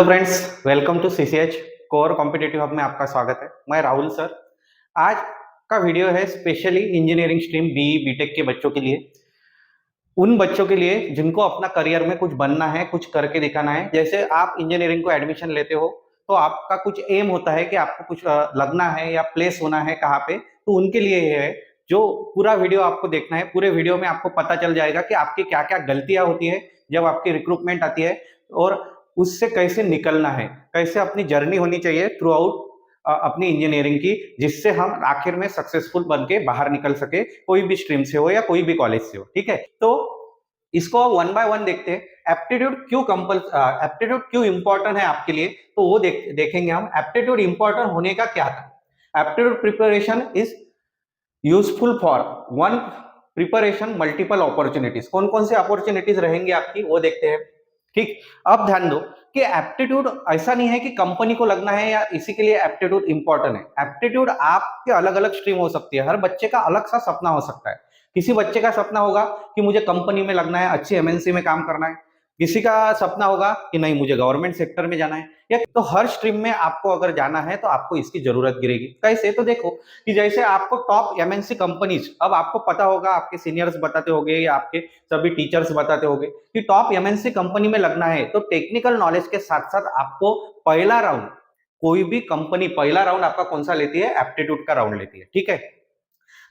Hello friends, welcome to CCH core competitive hub में आपका स्वागत है। मैं राहुल सर। आज का वीडियो है specially engineering stream BE B Tech के बच्चों के लिए, उन बच्चों के लिए जिनको अपना करियर में कुछ बनना है, कुछ करके दिखाना है। जैसे आप इंजीनियरिंग को एडमिशन लेते हो तो आपका कुछ एम होता है कि आपको कुछ लगना है या प्लेस होना है कहाँ पे, तो उनके लिए ये है जो पूरा वीडियो आपको देखना है। पूरे वीडियो में आपको पता चल जाएगा कि आपकी क्या क्या गलतियां होती है जब आपकी रिक्रूटमेंट आती है, और उससे कैसे निकलना है, कैसे अपनी जर्नी होनी चाहिए थ्रू आउट अपनी इंजीनियरिंग की, जिससे हम आखिर में सक्सेसफुल बन के बाहर निकल सके, कोई भी स्ट्रीम से हो या कोई भी कॉलेज से हो। ठीक है, तो इसको वन बाय वन देखते हैं। एप्टीट्यूड क्यों इंपॉर्टेंट है आपके लिए, तो वो देखेंगे हम। एप्टीट्यूड इंपॉर्टेंट होने का क्या था। Aptitude preparation is useful for one preparation multiple opportunities. कौन कौन से अपॉर्चुनिटीज रहेंगी आपकी, वो देखते हैं। ठीक, अब ध्यान दो कि एप्टीट्यूड ऐसा नहीं है कि कंपनी को लगना है या इसी के लिए एप्टीट्यूड इंपॉर्टेंट है। एप्टीट्यूड आपके अलग अलग स्ट्रीम हो सकती है, हर बच्चे का अलग सा सपना हो सकता है। किसी बच्चे का सपना होगा कि मुझे कंपनी में लगना है, अच्छी एमएनसी में काम करना है। किसी का सपना होगा कि नहीं, मुझे गवर्नमेंट सेक्टर में जाना है। या तो हर स्ट्रीम में आपको अगर जाना है तो आपको इसकी जरूरत गिरेगी। कैसे, तो देखो कि जैसे आपको टॉप एमएनसी कंपनीज, अब आपको पता होगा, आपके सीनियर्स बताते होंगे या आपके सभी टीचर्स बताते होंगे कि टॉप एमएनसी कंपनी में लगना है तो टेक्निकल नॉलेज के साथ साथ आपको पहला राउंड, कोई भी कंपनी पहला राउंड आपका कौन सा लेती है, एप्टीट्यूड का राउंड लेती है। ठीक है,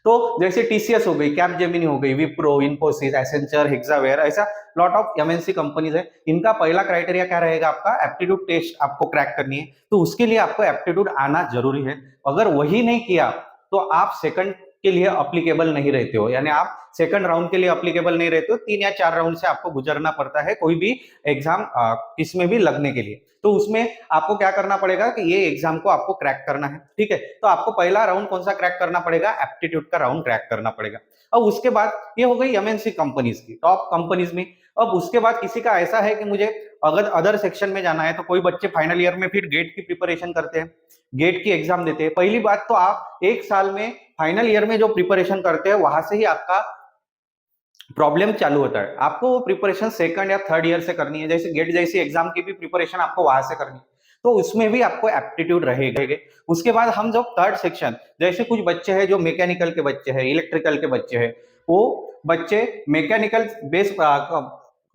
तो जैसे टीसीएस हो गई, कैपजेमिनी हो गई, विप्रो, इन्फोसिस, एसेंचर, हेक्सावेयर, ऐसा लॉट ऑफ एमएनसी कंपनीज है। इनका पहला क्राइटेरिया क्या रहेगा, आपका एप्टीट्यूड टेस्ट आपको क्रैक करनी है, तो उसके लिए आपको एप्टीट्यूड आना जरूरी है। अगर वही नहीं किया तो आप सेकंड के लिए अप्लीकेबल नहीं रहते हो, यानी आप सेकंड राउंड के लिए अप्लीकेबल नहीं रहते हो। 3 या 4 राउंड से आपको गुजरना पड़ता है कोई भी एग्जाम किसमें भी लगने के लिए। तो उसमें आपको क्या करना पड़ेगा कि ये एग्जाम को आपको क्रैक करना है। ठीक है, तो आपको पहला राउंड कौन सा क्रैक करना पड़ेगा, एप्टीट्यूड का राउंड क्रैक करना पड़ेगा। अब उसके बाद ये हो गई एमएनसी कंपनीज की, टॉप कंपनीज में। अब उसके बाद किसी का ऐसा है कि मुझे अगर अदर सेक्शन में जाना है, तो कोई बच्चे फाइनल ईयर में फिर गेट की प्रिपरेशन करते हैं, गेट की एग्जाम देते हैं। पहली बात तो आप 1 साल में फाइनल ईयर में जो प्रिपरेशन करते हैं वहां से ही आपका प्रॉब्लम चालू होता है। आपको वो प्रिपरेशन सेकंड या थर्ड ईयर से करनी है। जैसे गेट जैसी एग्जाम की भी प्रिपरेशन आपको वहां से करनी है, तो उसमें भी आपको एप्टीट्यूड रहेगा। उसके बाद हम जब थर्ड सेक्शन, जैसे कुछ बच्चे हैं जो मैकेनिकल के बच्चे हैं, इलेक्ट्रिकल के बच्चे हैं, वो बच्चे मैकेनिकल बेस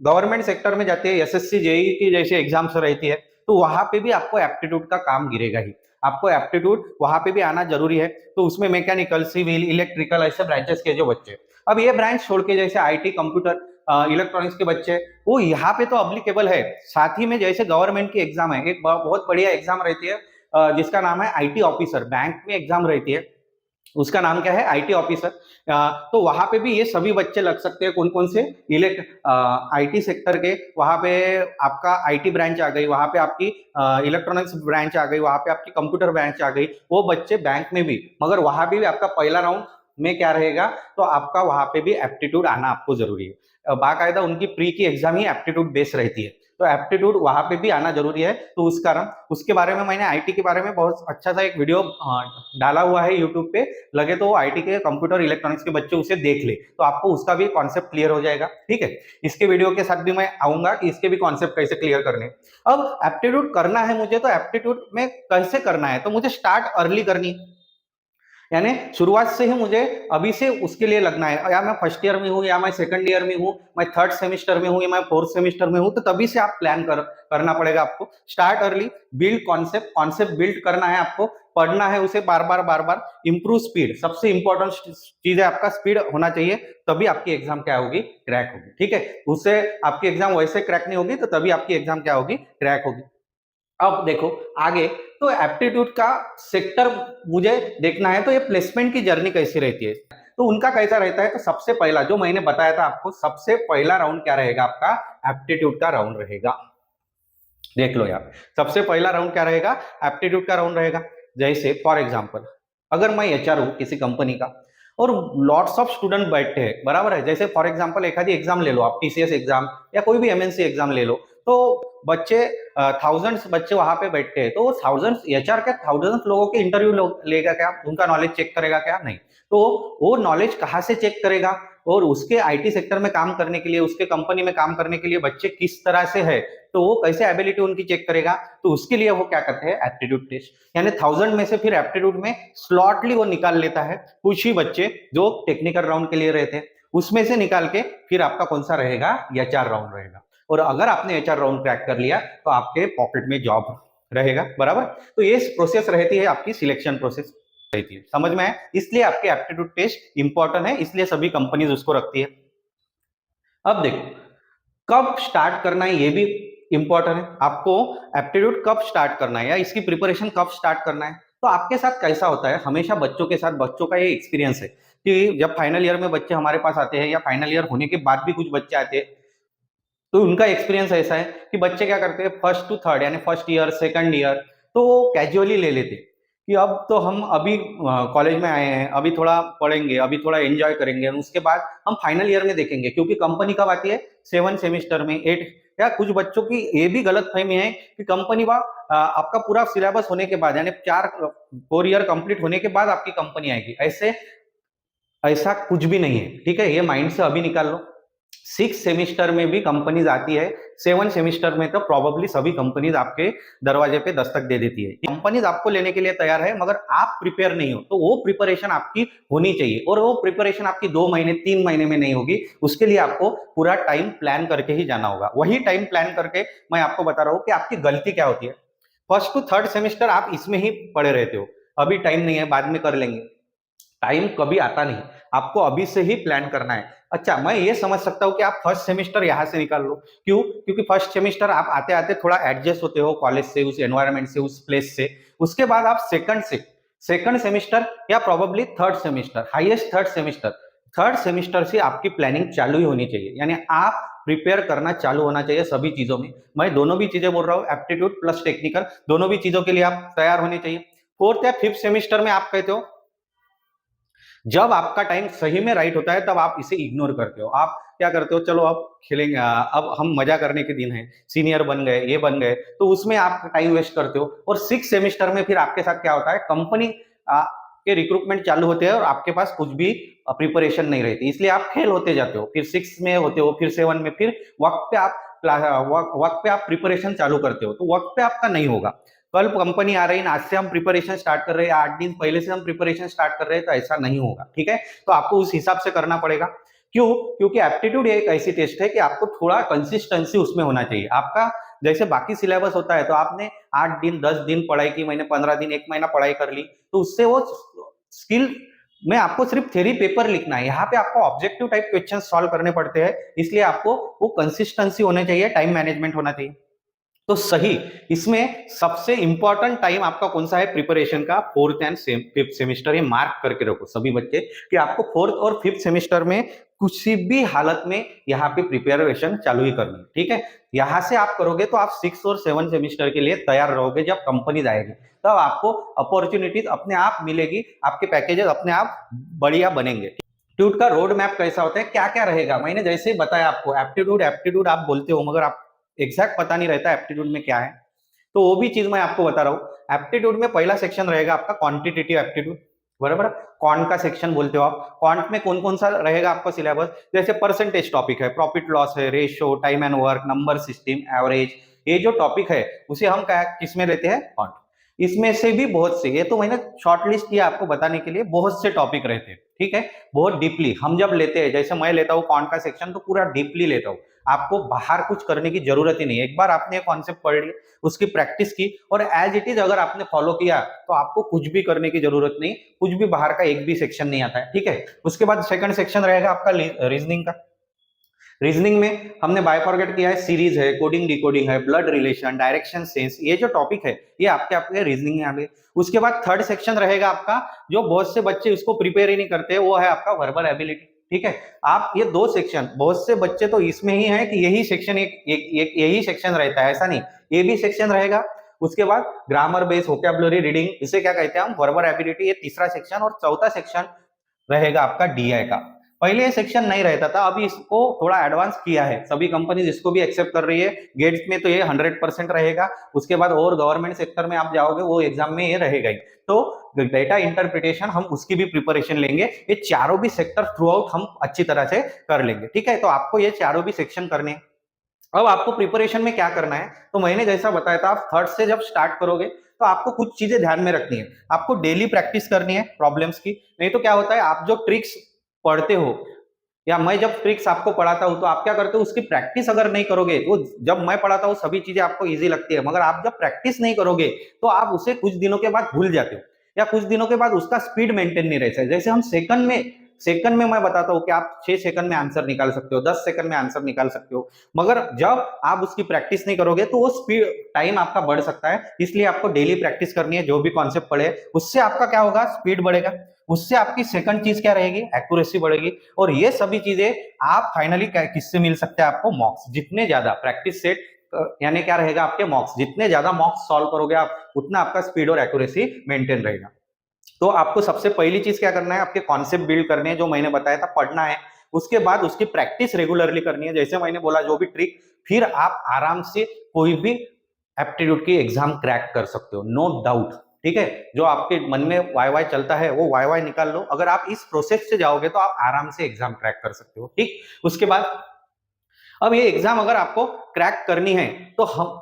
गवर्नमेंट सेक्टर में जाते हैं, एसएससी जेई की जैसे एग्जाम्स रहती है, तो वहां पे भी आपको एप्टीट्यूड का काम गिरेगा ही। आपको एप्टीट्यूड वहां पे भी आना जरूरी है। तो उसमें मैकेनिकल, सिविल, इलेक्ट्रिकल ऐसे ब्रांचेस के जो बच्चे, अब ये ब्रांच छोड़ के जैसे आईटी, कंप्यूटर, इलेक्ट्रॉनिक्स के बच्चे, वो यहाँ पे तो अप्लीकेबल है। साथ ही में जैसे गवर्नमेंट की एग्जाम है, एक बहुत बढ़िया एग्जाम रहती है जिसका नाम है आईटी ऑफिसर। बैंक में एग्जाम रहती है, उसका नाम क्या है, आईटी ऑफिसर। तो वहां पे भी ये सभी बच्चे लग सकते हैं। कौन कौन से, आईटी सेक्टर के, वहां पे आपका आईटी ब्रांच आ गई, वहां पे आपकी इलेक्ट्रॉनिक्स ब्रांच आ गई, वहां पे आपकी कंप्यूटर ब्रांच आ गई, वो बच्चे बैंक में भी। मगर वहां पे भी आपका पहला राउंड में क्या रहेगा, तो आपका वहां पे भी एप्टीट्यूड आना आपको जरूरी है। बाकायदा उनकी प्री की एग्जाम ही एप्टीट्यूड बेस्ड रहती है, तो एप्टीट्यूड वहां पे भी आना जरूरी है। तो उस कारण उसके बारे में मैंने आईटी के बारे में बहुत अच्छा सा एक वीडियो डाला हुआ है यूट्यूब पे। लगे तो आईटी के, कंप्यूटर, इलेक्ट्रॉनिक्स के बच्चे उसे देख ले, तो आपको उसका भी कॉन्सेप्ट क्लियर हो जाएगा। ठीक है, इसके वीडियो के साथ भी मैं आऊंगा कि इसके भी कॉन्सेप्ट कैसे क्लियर करने। अब एप्टीट्यूड करना है मुझे, तो एप्टीट्यूड में कैसे करना है, तो मुझे स्टार्ट अर्ली करनी है, यानी शुरुआत से ही मुझे अभी से उसके लिए लगना है। या मैं फर्स्ट ईयर में हूँ, या मैं सेकंड ईयर में हूँ, मैं थर्ड सेमेस्टर में हूँ, या मैं फोर्थ सेमेस्टर में हूँ, तो तभी से आप प्लान करना पड़ेगा आपको। Start early, build concept build करना है आपको, पढ़ना है उसे बार बार। इंप्रूव स्पीड, सबसे इंपॉर्टेंट चीज है आपका स्पीड होना चाहिए, तभी आपकी एग्जाम क्या होगी, क्रैक होगी। ठीक है, उससे आपकी एग्जाम वैसे क्रैक नहीं होगी, तो तभी आपकी एग्जाम क्या होगी, क्रैक होगी। अब देखो आगे, तो एप्टीट्यूड का सेक्टर मुझे देखना है, तो ये प्लेसमेंट की जर्नी कैसी रहती है, तो उनका कैसा रहता है। तो सबसे पहला जो मैंने बताया था आपको, सबसे पहला राउंड क्या रहेगा, आपका एप्टीट्यूड का राउंड रहेगा। देख लो यार, सबसे पहला राउंड क्या रहेगा, एप्टीट्यूड का राउंड रहेगा। जैसे फॉर एग्जांपल, अगर मैं एचआर हूं किसी कंपनी का, और लॉट्स ऑफ स्टूडेंट बैठे हैं, बराबर है। जैसे फॉर एग्जांपल एखादी एग्जाम ले लो आप, टीसीएस एग्जाम या कोई भी एमएनसी एग्जाम ले लो, तो बच्चे, थाउजेंड्स बच्चे वहां पे बैठते हैं, तो वो थाउजेंड्स, एचआर के थाउजेंड्स लोगों के इंटरव्यू लेगा क्या, उनका नॉलेज चेक करेगा क्या, नहीं। तो वो नॉलेज कहाँ से चेक करेगा, और उसके आईटी सेक्टर में काम करने के लिए, उसके कंपनी में काम करने के लिए बच्चे किस तरह से है, तो वो कैसे एबिलिटी उनकी चेक करेगा, तो उसके लिए वो क्या करते हैं, एप्टीट्यूड टेस्ट, यानी 1000 में से फिर एप्टीट्यूड में स्लॉटली वो निकाल लेता है कुछ ही बच्चे जो टेक्निकल राउंड के लिए रहते हैं, उसमें से निकाल के फिर आपका कौन सा रहेगा, एचआर राउंड रहेगा। और अगर आपने एचआर राउंड क्रैक कर लिया तो आपके पॉकेट में जॉब रहेगा, बराबर। तो ये प्रोसेस रहती है आपकी सिलेक्शन प्रोसेस रहती है, समझ में है। इसलिए आपके एप्टीट्यूड टेस्ट इंपॉर्टेंट है, इसलिए सभी कंपनीज उसको रखती है। अब देखो कब स्टार्ट करना है, ये भी इंपॉर्टेंट है, आपको एप्टीट्यूड कब स्टार्ट करना है या इसकी प्रिपरेशन कब स्टार्ट करना है। तो आपके साथ कैसा होता है, हमेशा बच्चों के साथ, बच्चों का ये एक्सपीरियंस है कि जब फाइनल ईयर में बच्चे हमारे पास आते हैं या फाइनल ईयर होने के बाद भी कुछ बच्चे आते हैं, तो उनका एक्सपीरियंस ऐसा है कि बच्चे क्या करते हैं, फर्स्ट टू थर्ड यानी फर्स्ट ईयर सेकंड ईयर तो वो कैजुअली ले लेते कि अब तो हम अभी कॉलेज में आए हैं, अभी थोड़ा पढ़ेंगे, अभी थोड़ा एंजॉय करेंगे, उसके बाद हम फाइनल ईयर में देखेंगे, क्योंकि कंपनी कब आती है, 7 सेमेस्टर में, 8। या कुछ बच्चों की ये भी गलत फहमी है कि कंपनी आपका पूरा सिलेबस होने के बाद यानी 4 ईयर कंप्लीट होने के बाद आपकी कंपनी आएगी, ऐसा कुछ भी नहीं है, ठीक है, ये माइंड से अभी निकाल लो। 6 सेमेस्टर में भी कंपनीज आती है, 7 सेमेस्टर में तो प्रोबेबली सभी कंपनीज आपके दरवाजे पे दस्तक दे देती है। कंपनीज आपको लेने के लिए तैयार है, मगर आप प्रिपेयर नहीं हो, तो वो प्रिपरेशन आपकी होनी चाहिए, और वो प्रिपरेशन आपकी 2 महीने 3 महीने में नहीं होगी, उसके लिए आपको पूरा टाइम प्लान करके ही जाना होगा। वही टाइम प्लान करके मैं आपको बता रहा हूँ कि आपकी गलती क्या होती है, फर्स्ट टू थर्ड सेमेस्टर आप इसमें ही पड़े रहते हो, अभी टाइम नहीं है, बाद में कर लेंगे, टाइम कभी आता नहीं, आपको अभी से ही प्लान करना है। अच्छा, मैं ये समझ सकता हूँ कि आप फर्स्ट सेमेस्टर यहाँ से निकाल लो, क्यों, क्योंकि फर्स्ट सेमेस्टर आप आते आते थोड़ा एडजस्ट होते हो कॉलेज से, उस एनवायरनमेंट से, उस प्लेस से, उसके बाद आप सेकंड सेमेस्टर या probably third semester, highest third semester से आपकी प्लानिंग चालू ही होनी चाहिए, यानी आप प्रिपेयर करना चालू होना चाहिए सभी चीजों में। मैं दोनों भी चीजें बोल रहा हूँ, एप्टीट्यूड प्लस टेक्निकल, दोनों भी चीजों के लिए आप तैयार होने चाहिए। फोर्थ या फिफ्थ सेमेस्टर में आप कहते हो, जब आपका टाइम सही में राइट होता है तब आप इसे इग्नोर करते हो, आप क्या करते हो, चलो अब खेलेंगे, अब हम मजा करने के दिन है, सीनियर बन गए, ये बन गए, तो उसमें आप टाइम वेस्ट करते हो। और 6 सेमेस्टर में फिर आपके साथ क्या होता है, कंपनी के रिक्रूटमेंट चालू होते हैं और आपके पास कुछ भी प्रिपरेशन नहीं रहती, इसलिए आप फेल होते जाते हो, फिर 6 में होते हो, फिर 7 में, फिर वक्त पे आप प्रिपरेशन चालू करते हो, तो वक्त पे आपका नहीं होगा। कल कंपनी आ रही है, आज से हम प्रिपरेशन स्टार्ट कर रहे हैं, 8 दिन पहले से हम प्रिपरेशन स्टार्ट कर रहे हैं, तो ऐसा नहीं होगा, ठीक है। तो आपको उस हिसाब से करना पड़ेगा। क्यों, क्योंकि एप्टीट्यूड एक ऐसी टेस्ट है कि आपको थोड़ा कंसिस्टेंसी उसमें होना चाहिए। आपका जैसे बाकी सिलेबस होता है, तो आपने 8 दिन 10 दिन पढ़ाई की, मैंने 15 दिन 1 महीना पढ़ाई कर ली, तो उससे वो स्किल में आपको सिर्फ थ्योरी पेपर लिखना है, यहाँ पे आपको ऑब्जेक्टिव टाइप क्वेश्चन सॉल्व करने पड़ते हैं, इसलिए आपको वो कंसिस्टेंसी होना चाहिए, टाइम मैनेजमेंट होना चाहिए। तो सही, इसमें सबसे इंपॉर्टेंट टाइम आपका कौन सा है प्रिपरेशन का, 4th एंड 5th सेमेस्टर, ये मार्क करके रखो सभी बच्चे कि आपको 4th और 5th सेमेस्टर में किसी भी हालत में यहाँ पे प्रिपरेशन चालू ही करनी है, ठीक है। यहाँ से आप करोगे तो आप 6 और 7 सेमेस्टर के लिए तैयार रहोगे, जब कंपनी आएगी तब आपको अपॉर्चुनिटीज अपने आप मिलेगी, आपके पैकेजेस अपने आप बढ़िया बनेंगे। एप्टीट्यूड का रोड मैप कैसा होता है, क्या क्या रहेगा, मैंने जैसे ही बताया आपको, एप्टीट्यूड आप बोलते हो, मगर आप एग्जैक्ट पता नहीं रहता एप्टीट्यूड में क्या है, तो वो भी चीज मैं आपको बता रहा हूँ। एप्टीट्यूड में पहला सेक्शन रहेगा आपका क्वांटिटेटिव एप्टीट्यूड, बराबर, क्वांट का सेक्शन बोलते हो आप। क्वांट में कौन कौन सा रहेगा आपका सिलेबस, जैसे परसेंटेज टॉपिक है, प्रॉफिट लॉस है, ratio, time and work, number system, average, ये जो टॉपिक है उसे हम किस में लेते हैं, क्वांट। इसमें से भी बहुत से, ये तो मैंने शॉर्टलिस्ट किया आपको बताने के लिए, बहुत से टॉपिक रहते हैं, ठीक है, बहुत डीपली हम जब लेते हैं, जैसे मैं लेता हूँ क्वांट का सेक्शन तो पूरा डीपली लेता हूँ, आपको बाहर कुछ करने की जरूरत ही नहीं है, एक बार आपने कॉन्सेप्ट पढ़ लिया, उसकी प्रैक्टिस की और एज इट इज अगर आपने फॉलो किया तो आपको कुछ भी करने की जरूरत नहीं, कुछ भी बाहर का एक भी सेक्शन नहीं आता है, ठीक है। उसके बाद सेकंड सेक्शन रहेगा आपका रीजनिंग का। रीजनिंग में हमने बायफॉर्गेट किया है, सीरीज है, कोडिंग डिकोडिंग है, ब्लड रिलेशन, डायरेक्शन सेंस, ये जो टॉपिक है ये आपके रीजनिंग में आ गए। उसके बाद थर्ड सेक्शन रहेगा आपका, जो बहुत से बच्चे इसको प्रिपेयर ही नहीं करते, वो है आपका वर्बल एबिलिटी, ठीक है। आप ये 2 सेक्शन, बहुत से बच्चे तो इसमें ही है कि यही सेक्शन यही सेक्शन रहता है, ऐसा नहीं, ये भी सेक्शन रहेगा। उसके बाद ग्रामर बेस, वोकैबुलरी, रीडिंग, इसे क्या कहते हैं हम, वर्बल एबिलिटी, ये तीसरा सेक्शन। और चौथा सेक्शन रहेगा आपका डीआई का। पहले ये सेक्शन नहीं रहता था, अभी इसको थोड़ा एडवांस किया है, सभी कंपनीज इसको भी एक्सेप्ट कर रही है। गेट्स में तो ये 100% रहेगा, उसके बाद और गवर्नमेंट सेक्टर में आप जाओगे वो एग्जाम में ये रहेगा ही। तो डेटा इंटरप्रिटेशन हम उसकी भी प्रिपरेशन लेंगे। ये चारों भी सेक्टर थ्रू आउट हम अच्छी तरह से कर लेंगे, ठीक है। तो आपको ये चारों भी सेक्शन करने हैं। अब आपको प्रिपरेशन में क्या करना है, तो मैंने जैसा बताया था, आप थर्ड से जब स्टार्ट करोगे तो आपको कुछ चीजें ध्यान में रखनी है। आपको डेली प्रैक्टिस करनी है प्रॉब्लम्स की। नहीं तो क्या होता है, आप जो ट्रिक्स पढ़ते हो या मैं जब ट्रिक्स आपको पढ़ाता हूं तो आप क्या करते हो, उसकी प्रैक्टिस अगर नहीं करोगे, तो जब मैं पढ़ाता हूं सभी चीजें आपको इजी लगती है, मगर आप जब प्रैक्टिस नहीं करोगे तो आप उसे कुछ दिनों के बाद भूल जाते हो, या कुछ दिनों के बाद उसका स्पीड मेंटेन नहीं रहता है। जैसे हम सेकंड में मैं बताता हूं कि आप 6 सेकंड में आंसर निकाल सकते हो, 10 सेकंड में आंसर निकाल सकते हो, मगर जब आप उसकी प्रैक्टिस नहीं करोगे तो वो स्पीड टाइम आपका बढ़ सकता है। इसलिए आपको डेली प्रैक्टिस करनी है। जो भी कॉन्सेप्ट पढ़े उससे आपका क्या होगा, स्पीड बढ़ेगा। उससे आपकी सेकंड चीज क्या रहेगी, एक्यूरेसी बढ़ेगी। और ये सभी चीजें आप फाइनली किससे मिल सकते हैं, आपको मॉक्स। जितने ज्यादा प्रैक्टिस सेट यानी क्या रहेगा, आपके मॉक्स, जितने ज्यादा मॉक्स सॉल्व करोगे आप, उतना आपका स्पीड और एक्यूरेसी मेंटेन रहेगा। तो आपको सबसे पहली चीज क्या करना है, आपके कॉन्सेप्ट बिल्ड करने हैं, जो मैंने बताया था, पढ़ना है। उसके बाद उसकी प्रैक्टिस रेगुलरली करनी है, जैसे मैंने बोला जो भी ट्रिक। फिर आप आराम से कोई भी एप्टीट्यूड की एग्जाम क्रैक कर सकते हो, नो डाउट, ठीक है। जो आपके मन में वाई वाई चलता है वो वाई वाई निकाल लो। अगर आप इस प्रोसेस से जाओगे तो आप आराम से एग्जाम क्रैक कर सकते हो, ठीक। उसके बाद अब ये एग्जाम अगर आपको क्रैक करनी है तो हम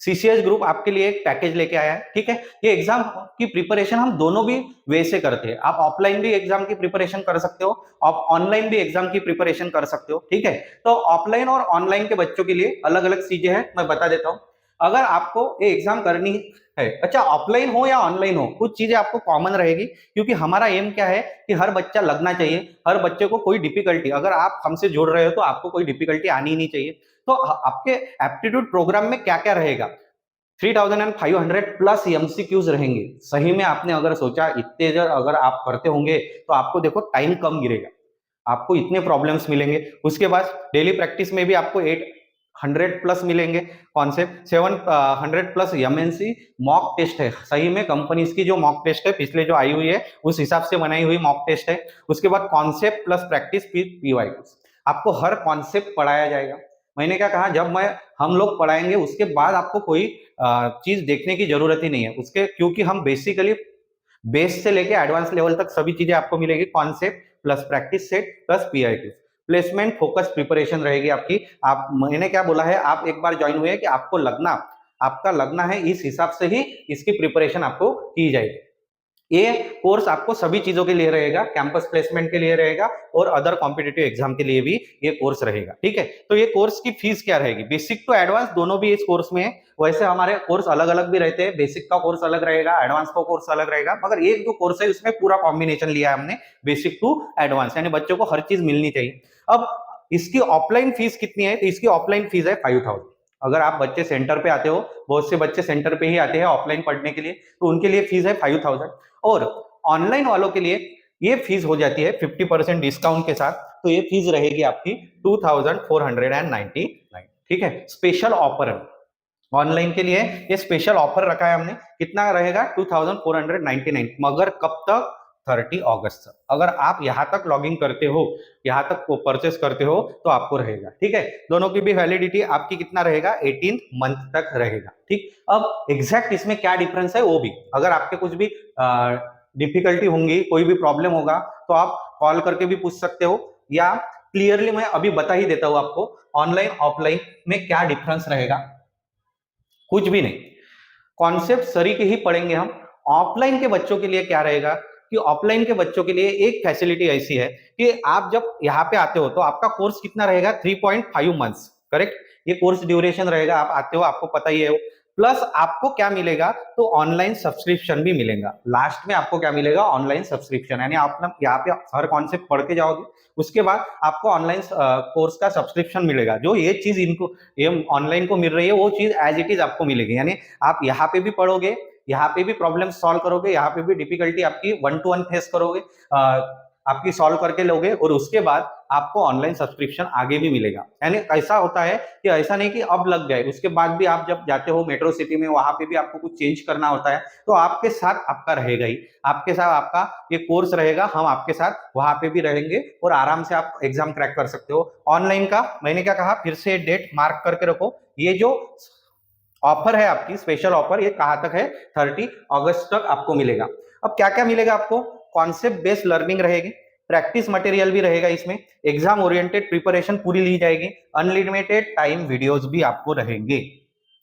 सीसीएस ग्रुप आपके लिए एक पैकेज लेके आया है, ठीक है। ये एग्जाम की प्रिपरेशन हम दोनों भी वे से करते हैं। आप ऑफलाइन भी एग्जाम की प्रिपरेशन कर सकते हो, आप ऑनलाइन भी एग्जाम की प्रिपरेशन कर सकते हो, ठीक है। तो ऑफलाइन और ऑनलाइन के बच्चों के लिए अलग अलग चीजें हैं, मैं बता देता हूं। अगर आपको ये एग्जाम करनी है, अच्छा ऑफलाइन हो या ऑनलाइन हो, कुछ चीजें आपको कॉमन रहेगी, क्योंकि हमारा एम क्या है कि हर बच्चा लगना चाहिए, हर बच्चे को कोई डिफिकल्टी, अगर आप हमसे जुड़ रहे हो तो आपको कोई डिफिकल्टी आनी ही नहीं चाहिए। तो आपके एप्टीट्यूड प्रोग्राम में क्या क्या रहेगा, 3500 प्लस एमसीक्यूज रहेंगे। सही में आपने अगर सोचा इतने अगर आप करते होंगे तो आपको देखो टाइम कम गिरेगा, आपको इतने प्रॉब्लम्स मिलेंगे। उसके बाद डेली प्रैक्टिस में भी आपको 800 प्लस मिलेंगे concept, 700 plus MNC mock test है। सही में कंपनीज की जो मॉक टेस्ट है पिछले जो आई हुई है उस हिसाब से बनाई हुई मॉक टेस्ट है। उसके बाद कॉन्सेप्ट प्लस प्रैक्टिस पीवाई, आपको हर कॉन्सेप्ट पढ़ाया जाएगा। मैंने क्या कहा, जब मैं हम लोग पढ़ाएंगे उसके बाद आपको कोई चीज देखने की जरूरत ही नहीं है उसके, क्योंकि हम बेसिकली बेस से लेके एडवांस लेवल तक सभी चीजें आपको मिलेगी। Concept plus practice set plus PIQ, placement focus preparation रहेगी आपकी। आप, मैंने क्या बोला है, आप एक बार ज्वाइन हुए कि आपका लगना है, इस हिसाब से ही इसकी प्रिपरेशन आपको की जाएगी। ये कोर्स आपको सभी चीजों के लिए रहेगा, कैंपस प्लेसमेंट के लिए रहेगा और अदर कॉम्पिटिटिव एग्जाम के लिए भी ये कोर्स रहेगा, ठीक है। तो ये कोर्स की फीस क्या रहेगी, बेसिक टू एडवांस दोनों भी इस कोर्स में है। वैसे हमारे कोर्स अलग अलग भी रहते हैं, बेसिक का कोर्स अलग रहेगा, एडवांस का कोर्स अलग रहेगा, मगर एक जो कोर्स है उसमें पूरा कॉम्बिनेशन लिया है हमने, बेसिक टू एडवांस, यानी बच्चों को हर चीज मिलनी चाहिए। अब इसकी ऑफलाइन फीस कितनी है, तो इसकी ऑफलाइन फीस है 5000। अगर आप बच्चे सेंटर पे आते हो, बहुत से बच्चे सेंटर पे ही आते हैं ऑफलाइन पढ़ने के लिए, तो उनके लिए फीस है 5000। और ऑनलाइन वालों के लिए ये फीस हो जाती है 50% डिस्काउंट के साथ, तो ये फीस रहेगी आपकी 2499, ठीक है। स्पेशल ऑफर है ऑनलाइन के लिए, ये स्पेशल ऑफर रखा है हमने। कितना रहेगा, 2499, मगर कब तक, 30 अगस्त तक। अगर आप यहां तक लॉगिंग करते हो, यहां तक परचेस करते हो तो आपको रहेगा, ठीक है। दोनों की भी वैलिडिटी आपकी कितना रहेगा, 18 मंथ तक रहेगा, ठीक। अब एग्जैक्ट इसमें क्या डिफरेंस है वो भी, अगर आपके कुछ भी डिफिकल्टी होंगी, कोई भी प्रॉब्लम होगा, तो आप कॉल करके भी पूछ सकते हो, या क्लियरली मैं अभी बता ही देता हूं आपको ऑनलाइन ऑफलाइन में क्या डिफरेंस रहेगा। कुछ भी नहीं, कॉन्सेप्ट सरी के ही पढ़ेंगे हम। ऑफलाइन के बच्चों के लिए क्या रहेगा कि ऑफलाइन के बच्चों के लिए एक फैसिलिटी ऐसी है कि आप जब यहाँ पे आते हो तो आपका कोर्स कितना रहेगा, 3.5 मंथ्स, करेक्ट। ये कोर्स ड्यूरेशन रहेगा, आप आते हो आपको पता ही है। प्लस आपको क्या मिलेगा, तो ऑनलाइन सब्सक्रिप्शन भी मिलेगा। लास्ट में आपको क्या मिलेगा, ऑनलाइन सब्सक्रिप्शन, यानी आप यहाँ पे हर कॉन्सेप्ट पढ़ के जाओगे, उसके बाद आपको ऑनलाइन कोर्स का सब्सक्रिप्शन मिलेगा। जो ये चीज इनको ये ऑनलाइन को मिल रही है वो चीज एज इट इज आपको मिलेगी, यानी आप यहाँ पे भी पढ़ोगे, यहाँ पे भी प्रॉब्लम सॉल्व करोगे, यहाँ पे भी डिफिकल्टी आपकी 1-to-1 फेस करोगे, आपकी सॉल्व करके लोगे, और उसके बाद आपको ऑनलाइन सब्सक्रिप्शन आगे भी मिलेगा। यानी ऐसा होता है कि ऐसा नहीं कि अब लग गए, उसके बाद भी आप जब जाते हो मेट्रो सिटी में, वहां पे भी आपको कुछ चेंज करना होता है, तो आपके साथ आपका रहेगा ही, आपके साथ आपका ये कोर्स रहेगा, हम आपके साथ वहां पे भी रहेंगे और आराम से आप एग्जाम क्रैक कर सकते हो। ऑनलाइन का मैंने क्या कहा, फिर से डेट मार्क करके रखो, ये जो ऑफर है आपकी स्पेशल ऑफर, ये कहां तक है, 30 अगस्त तक आपको मिलेगा। अब क्या क्या मिलेगा आपको, कॉन्सेप्ट बेस्ड लर्निंग रहेगी, प्रैक्टिस मटेरियल भी रहेगा इसमें, एग्जाम ओरिएंटेड प्रिपरेशन पूरी ली जाएगी, अनलिमिटेड टाइम वीडियोस भी आपको रहेंगे।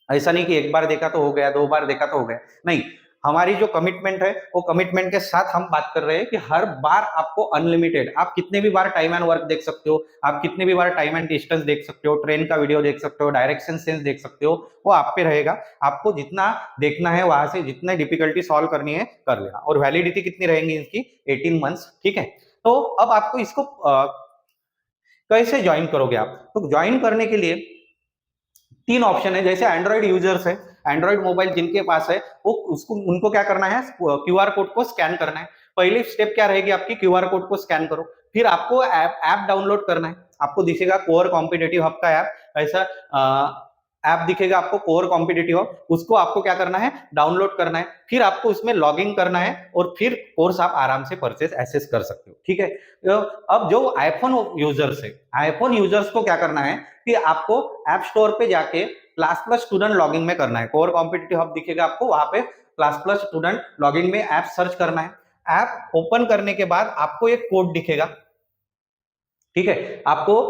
ऐसा नहीं कि एक बार देखा तो हो गया, दो बार देखा तो हो गया, नहीं, हमारी जो कमिटमेंट है वो कमिटमेंट के साथ हम बात कर रहे हैं कि हर बार आपको अनलिमिटेड, आप कितने भी बार टाइम एंड वर्क देख सकते हो, आप कितने भी बार टाइम एंड डिस्टेंस देख सकते हो, ट्रेन का वीडियो देख सकते हो, डायरेक्शन सेंस देख सकते हो, वो आप पे रहेगा। आपको जितना देखना है वहां से जितने डिफिकल्टी सॉल्व करनी है कर लेना। और वैलिडिटी कितनी रहेंगी इसकी, 18 मंथ्स, ठीक है। तो अब आपको इसको कैसे ज्वाइन करोगे आप, तो ज्वाइन करने के लिए तीन ऑप्शन है। जैसे एंड्रॉइड यूजर्स है, एंड्रॉइड मोबाइल जिनके पास है वो उसको उनको क्या करना है, क्यूआर कोड को स्कैन करना है। पहली स्टेप क्या रहेगी आपकी, क्यूआर कोड को स्कैन करो, फिर आपको ऐप डाउनलोड करना है। आपको दिखेगा कोर कॉम्पिटिटिव हब का ऐप, ऐसा ऐप दिखेगा आपको कोर कॉम्पिटिटिव हब, उसको आपको क्या करना है, डाउनलोड करना है, फिर आपको उसमें लॉग इन करना है और फिर कोर्स आप आराम से परचेज एसेस कर सकते हो, ठीक है। तो अब जो आईफोन यूजर्स है, आईफोन यूजर्स को क्या करना है कि आपको ऐप स्टोर पे जाके क्लास प्लस स्टूडेंट लॉगिन में करना है, कोर कॉम्पिटिटिव हब दिखेगा आपको, वहां पे क्लास प्लस स्टूडेंट लॉगिन में ऐप सर्च करना है। ऐप ओपन करने के बाद आपको एक कोड दिखेगा, ठीक है, आपको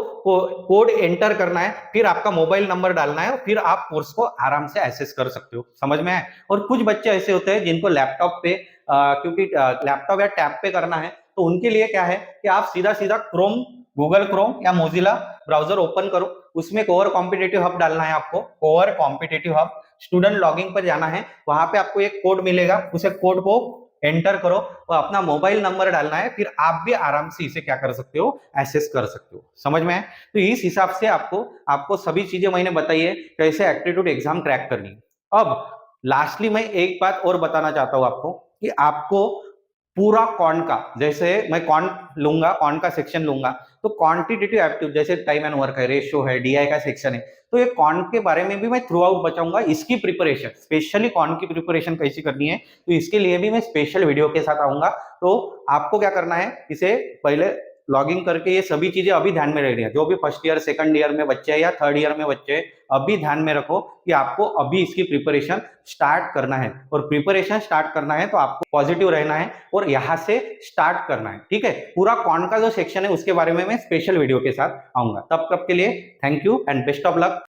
कोड एंटर करना है, फिर आपका मोबाइल नंबर डालना है और फिर आप कोर्स को आराम से एक्सेस कर सकते हो, समझ में आए। और कुछ बच्चे ऐसे होते हैं जिनको लैपटॉप पे क्योंकि लैपटॉप या टैब पे करना है, तो उनके लिए क्या है कि आप सीधा सीधा क्रोम, गूगल क्रोम या मोजिला ब्राउजर ओपन करो, उसमें कोर कॉम्पिटिटिव हब डालना है आपको, core competitive hub student logging पर जाना है, वहां पे आपको एक कोड मिलेगा, उसे कोड को एंटर करो और अपना मोबाइल नंबर डालना है, फिर आप भी आराम से इसे क्या कर सकते हो, एक्सेस कर सकते हो, समझ में आए। तो इस हिसाब से आपको सभी चीजें मैंने बताई है कैसे एप्टीट्यूड एग्जाम क्रैक करनी है। अब लास्टली मैं एक बात और बताना चाहता हूं आपको कि आपको पूरा कॉन का, जैसे मैं कॉन लूंगा, कॉन का सेक्शन लूंगा, तो क्वांटिटेटिव एप्टीट्यूड जैसे टाइम एंड वर्क है, रेशियो है, डीआई का सेक्शन है, तो ये कॉन के बारे में भी मैं थ्रू आउट बचाऊंगा। इसकी प्रिपरेशन, स्पेशली कॉन की प्रिपरेशन कैसी करनी है, तो इसके लिए भी मैं स्पेशल वीडियो के साथ आऊंगा। तो आपको क्या करना है, इसे पहले लॉगिंग करके ये सभी चीजें अभी ध्यान में रखनी है। जो भी फर्स्ट ईयर सेकंड ईयर में बच्चे हैं या थर्ड ईयर में बच्चे हैं, अभी ध्यान में रखो कि आपको अभी इसकी प्रिपरेशन स्टार्ट करना है, और प्रिपरेशन स्टार्ट करना है तो आपको पॉजिटिव रहना है और यहाँ से स्टार्ट करना है, ठीक है। पूरा कॉन का जो सेक्शन है उसके बारे में मैं स्पेशल वीडियो के साथ आऊंगा। तब के लिए thank you and best of luck.